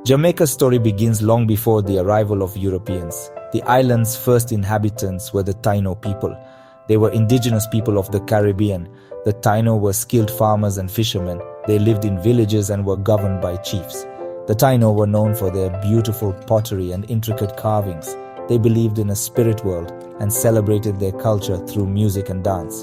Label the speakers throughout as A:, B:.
A: Jamaica's story begins long before the arrival of Europeans. The island's first inhabitants were the Taino people. They were indigenous people of the Caribbean. The Taino were skilled farmers and fishermen. They lived in villages and were governed by chiefs. The Taino were known for their beautiful pottery and intricate carvings. They believed in a spirit world and celebrated their culture through music and dance.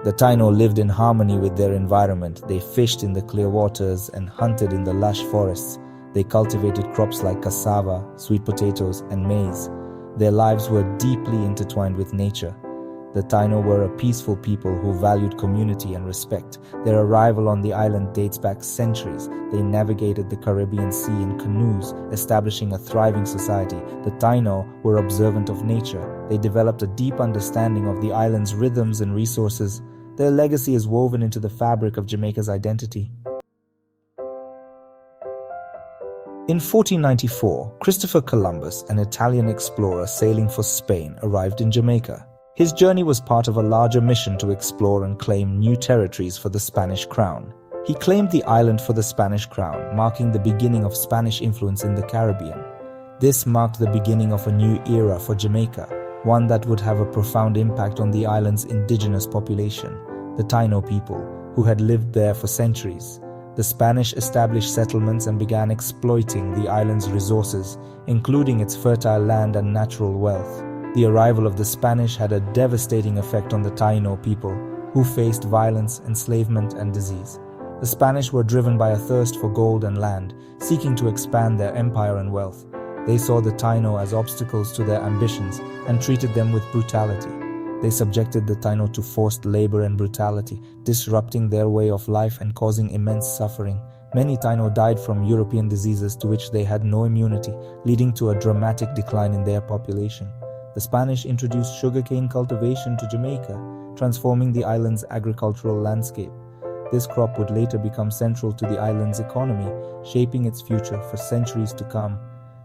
A: The Taino lived in harmony with their environment. They fished in the clear waters and hunted in the lush forests. They cultivated crops like cassava, sweet potatoes, and maize. Their lives were deeply intertwined with nature. The Taino were a peaceful people who valued community and respect. Their arrival on the island dates back centuries. They navigated the Caribbean Sea in canoes, establishing a thriving society. The Taino were observant of nature. They developed a deep understanding of the island's rhythms and resources. Their legacy is woven into the fabric of Jamaica's identity. In 1494, Christopher Columbus, an Italian explorer sailing for Spain, arrived in Jamaica. His journey was part of a larger mission to explore and claim new territories for the Spanish crown. He claimed the island for the Spanish crown, marking the beginning of Spanish influence in the Caribbean. This marked the beginning of a new era for Jamaica, one that would have a profound impact on the island's indigenous population, the Taino people, who had lived there for centuries. The Spanish established settlements and began exploiting the island's resources, including its fertile land and natural wealth. The arrival of the Spanish had a devastating effect on the Taino people, who faced violence, enslavement, and disease. The Spanish were driven by a thirst for gold and land, seeking to expand their empire and wealth. They saw the Taino as obstacles to their ambitions and treated them with brutality. They subjected the Taino to forced labor and brutality, disrupting their way of life and causing immense suffering. Many Taino died from European diseases to which they had no immunity, leading to a dramatic decline in their population. The Spanish introduced sugarcane cultivation to Jamaica, transforming the island's agricultural landscape. This crop would later become central to the island's economy, shaping its future for centuries to come.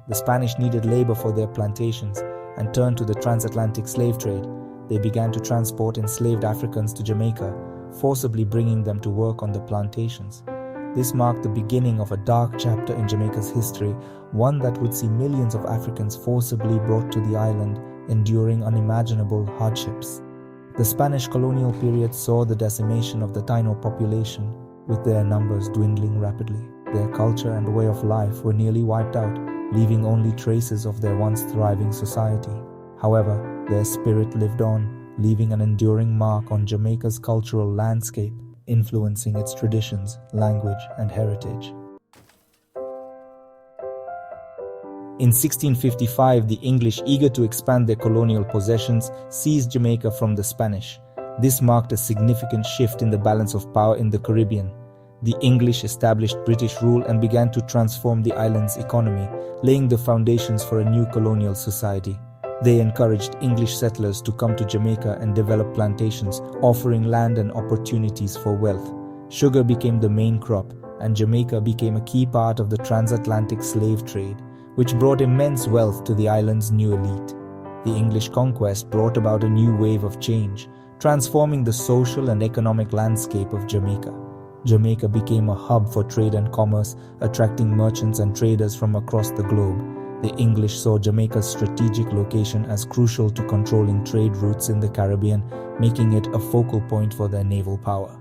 A: The Spanish needed labor for their plantations and turned to the transatlantic slave trade. They began to transport enslaved Africans to Jamaica, forcibly bringing them to work on the plantations. This marked the beginning of a dark chapter in Jamaica's history, one that would see millions of Africans forcibly brought to the island, enduring unimaginable hardships. The Spanish colonial period saw the decimation of the Taino population, with their numbers dwindling rapidly. Their culture and way of life were nearly wiped out, leaving only traces of their once thriving society. However, their spirit lived on, leaving an enduring mark on Jamaica's cultural landscape, influencing its traditions, language, and heritage. In 1655, the English, eager to expand their colonial possessions, seized Jamaica from the Spanish. This marked a significant shift in the balance of power in the Caribbean. The English established British rule and began to transform the island's economy, laying the foundations for a new colonial society. They encouraged English settlers to come to Jamaica and develop plantations, offering land and opportunities for wealth. Sugar became the main crop, and Jamaica became a key part of the transatlantic slave trade, which brought immense wealth to the island's new elite. The English conquest brought about a new wave of change, transforming the social and economic landscape of Jamaica. Jamaica became a hub for trade and commerce, attracting merchants and traders from across the globe. The English saw Jamaica's strategic location as crucial to controlling trade routes in the Caribbean, making it a focal point for their naval power.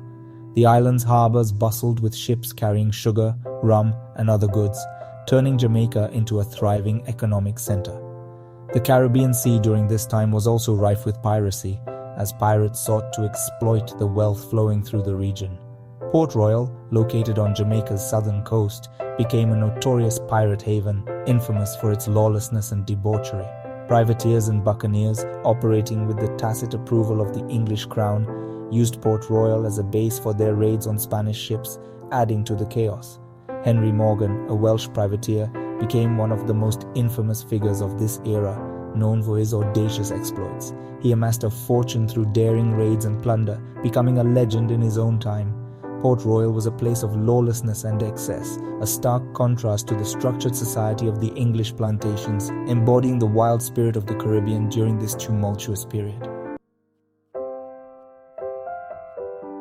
A: The island's harbors bustled with ships carrying sugar, rum, and other goods, turning Jamaica into a thriving economic center. The Caribbean Sea during this time was also rife with piracy, as pirates sought to exploit the wealth flowing through the region. Port Royal, located on Jamaica's southern coast, became a notorious pirate haven, infamous for its lawlessness and debauchery. Privateers and buccaneers, operating with the tacit approval of the English crown, used Port Royal as a base for their raids on Spanish ships, adding to the chaos. Henry Morgan, a Welsh privateer, became one of the most infamous figures of this era, known for his audacious exploits. He amassed a fortune through daring raids and plunder, becoming a legend in his own time. Port Royal was a place of lawlessness and excess, a stark contrast to the structured society of the English plantations, embodying the wild spirit of the Caribbean during this tumultuous period.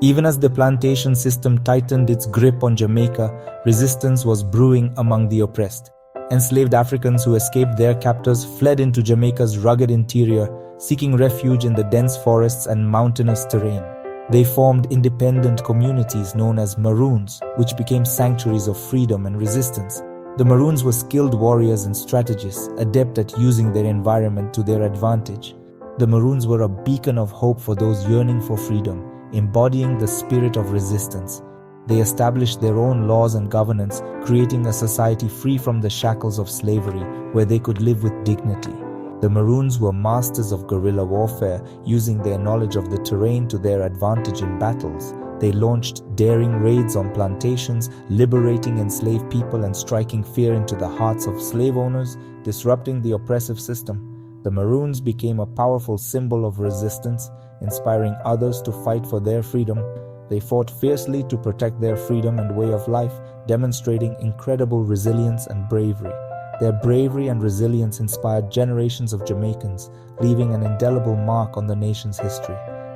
A: Even as the plantation system tightened its grip on Jamaica, resistance was brewing among the oppressed. Enslaved Africans who escaped their captors fled into Jamaica's rugged interior, seeking refuge in the dense forests and mountainous terrain. They formed independent communities known as Maroons, which became sanctuaries of freedom and resistance. The Maroons were skilled warriors and strategists, adept at using their environment to their advantage. The Maroons were a beacon of hope for those yearning for freedom, embodying the spirit of resistance. They established their own laws and governance, creating a society free from the shackles of slavery, where they could live with dignity. The Maroons were masters of guerrilla warfare, using their knowledge of the terrain to their advantage in battles. They launched daring raids on plantations, liberating enslaved people and striking fear into the hearts of slave owners, disrupting the oppressive system. The Maroons became a powerful symbol of resistance, inspiring others to fight for their freedom. They fought fiercely to protect their freedom and way of life, demonstrating incredible resilience and bravery. Their bravery and resilience inspired generations of Jamaicans, leaving an indelible mark on the nation's history.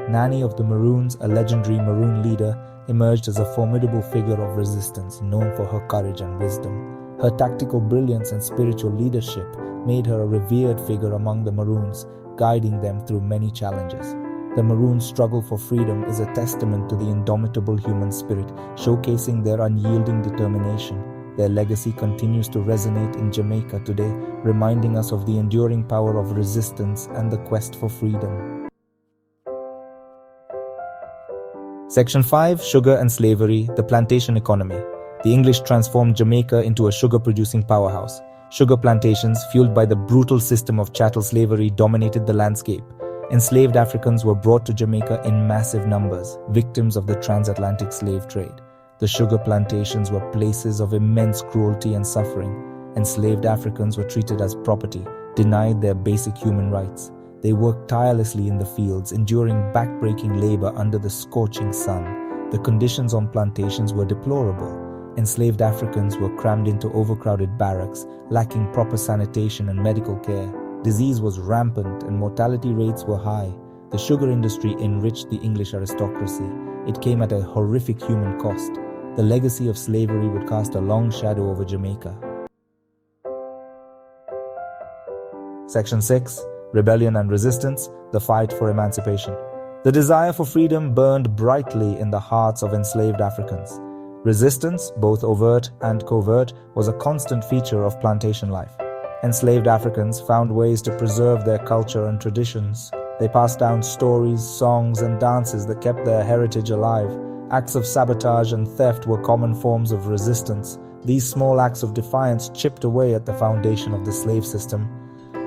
A: Nanny of the Maroons, a legendary Maroon leader, emerged as a formidable figure of resistance, known for her courage and wisdom. Her tactical brilliance and spiritual leadership made her a revered figure among the Maroons, guiding them through many challenges. The Maroons' struggle for freedom is a testament to the indomitable human spirit, showcasing their unyielding determination. Their legacy continues to resonate in Jamaica today, reminding us of the enduring power of resistance and the quest for freedom. Section 5. Sugar and Slavery, the Plantation Economy. The English transformed Jamaica into a sugar-producing powerhouse. Sugar plantations, fueled by the brutal system of chattel slavery, dominated the landscape. Enslaved Africans were brought to Jamaica in massive numbers, victims of the transatlantic slave trade. The sugar plantations were places of immense cruelty and suffering. Enslaved Africans were treated as property, denied their basic human rights. They worked tirelessly in the fields, enduring back-breaking labor under the scorching sun. The conditions on plantations were deplorable. Enslaved Africans were crammed into overcrowded barracks, lacking proper sanitation and medical care. Disease was rampant and mortality rates were high. The sugar industry enriched the English aristocracy. It came at a horrific human cost. The legacy of slavery would cast a long shadow over Jamaica. Section 6. Rebellion and Resistance, the Fight for Emancipation. The desire for freedom burned brightly in the hearts of enslaved Africans. Resistance, both overt and covert, was a constant feature of plantation life. Enslaved Africans found ways to preserve their culture and traditions. They passed down stories, songs, and dances that kept their heritage alive. Acts of sabotage and theft were common forms of resistance. These small acts of defiance chipped away at the foundation of the slave system.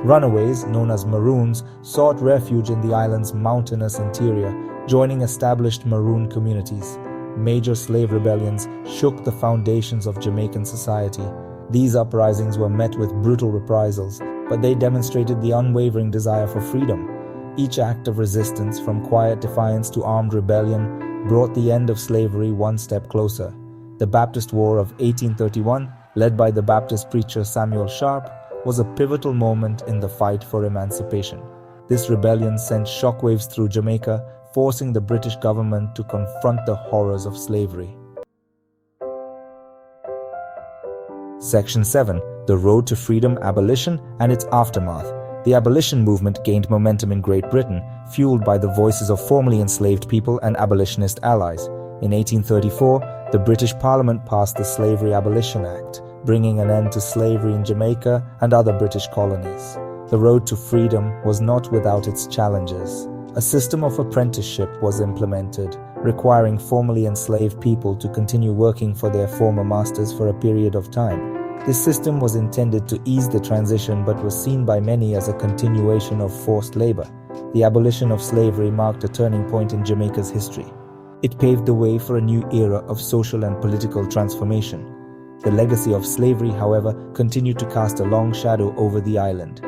A: Runaways, known as Maroons, sought refuge in the island's mountainous interior, joining established Maroon communities. Major slave rebellions shook the foundations of Jamaican society. These uprisings were met with brutal reprisals, but they demonstrated the unwavering desire for freedom. Each act of resistance, from quiet defiance to armed rebellion, brought the end of slavery one step closer. The Baptist War of 1831, led by the Baptist preacher Samuel Sharp, was a pivotal moment in the fight for emancipation. This rebellion sent shockwaves through Jamaica, forcing the British government to confront the horrors of slavery. Section 7. The Road to Freedom, Abolition, and its Aftermath. The abolition movement gained momentum in Great Britain, fueled by the voices of formerly enslaved people and abolitionist allies. In 1834, the British Parliament passed the Slavery Abolition Act, bringing an end to slavery in Jamaica and other British colonies. The road to freedom was not without its challenges. A system of apprenticeship was implemented, requiring formerly enslaved people to continue working for their former masters for a period of time. This system was intended to ease the transition but was seen by many as a continuation of forced labor. The abolition of slavery marked a turning point in Jamaica's history. It paved the way for a new era of social and political transformation. The legacy of slavery, however, continued to cast a long shadow over the island.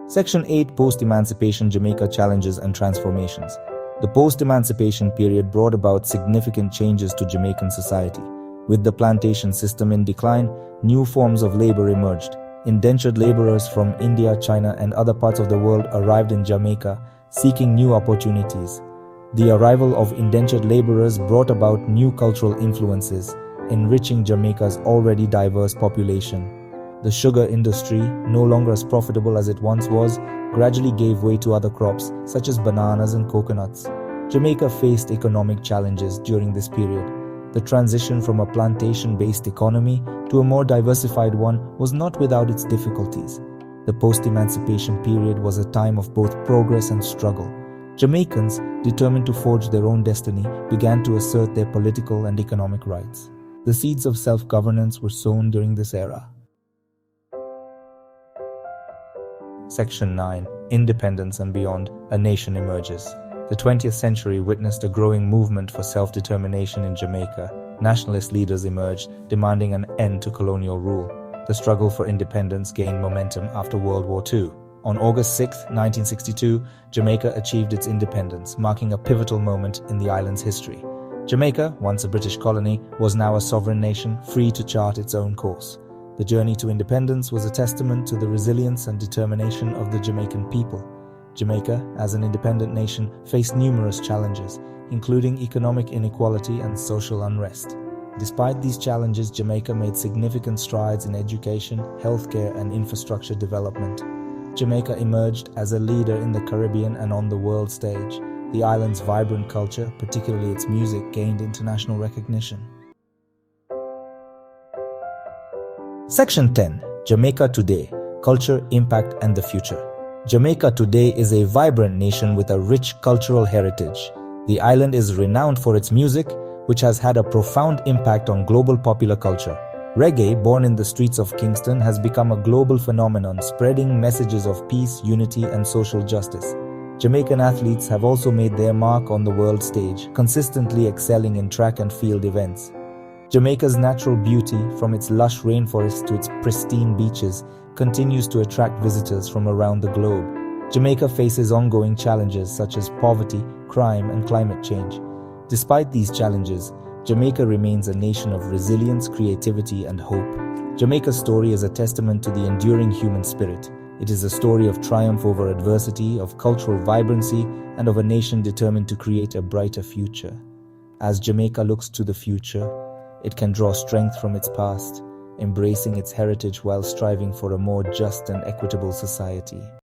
A: Section 8. Post-Emancipation Jamaica Challenges and Transformations. The post-emancipation period brought about significant changes to Jamaican society. With the plantation system in decline, new forms of labor emerged. Indentured laborers from India, China, and other parts of the world arrived in Jamaica, seeking new opportunities. The arrival of indentured laborers brought about new cultural influences. enriching Jamaica's already diverse population. The sugar industry, no longer as profitable as it once was, gradually gave way to other crops such as bananas and coconuts. Jamaica faced economic challenges during this period. The transition from a plantation-based economy to a more diversified one was not without its difficulties. The post-emancipation period was a time of both progress and struggle. Jamaicans, determined to forge their own destiny, began to assert their political and economic rights. The seeds of self-governance were sown during this era. Section 9. Independence and Beyond, a Nation Emerges. The 20th century witnessed a growing movement for self-determination in Jamaica. Nationalist leaders emerged, demanding an end to colonial rule. The struggle for independence gained momentum after World War II. On August 6, 1962, Jamaica achieved its independence, marking a pivotal moment in the island's history. Jamaica, once a British colony, was now a sovereign nation, free to chart its own course. The journey to independence was a testament to the resilience and determination of the Jamaican people. Jamaica, as an independent nation, faced numerous challenges, including economic inequality and social unrest. Despite these challenges, Jamaica made significant strides in education, healthcare, and infrastructure development. Jamaica emerged as a leader in the Caribbean and on the world stage. The island's vibrant culture, particularly its music, gained international recognition. Section 10. Jamaica Today: Culture, Impact, and the Future. Jamaica today is a vibrant nation with a rich cultural heritage. The island is renowned for its music, which has had a profound impact on global popular culture. Reggae, born in the streets of Kingston, has become a global phenomenon, spreading messages of peace, unity, and social justice. Jamaican athletes have also made their mark on the world stage, consistently excelling in track and field events. Jamaica's natural beauty, from its lush rainforests to its pristine beaches, continues to attract visitors from around the globe. Jamaica faces ongoing challenges such as poverty, crime, and climate change. Despite these challenges, Jamaica remains a nation of resilience, creativity, and hope. Jamaica's story is a testament to the enduring human spirit. It is a story of triumph over adversity, of cultural vibrancy, and of a nation determined to create a brighter future. As Jamaica looks to the future, it can draw strength from its past, embracing its heritage while striving for a more just and equitable society.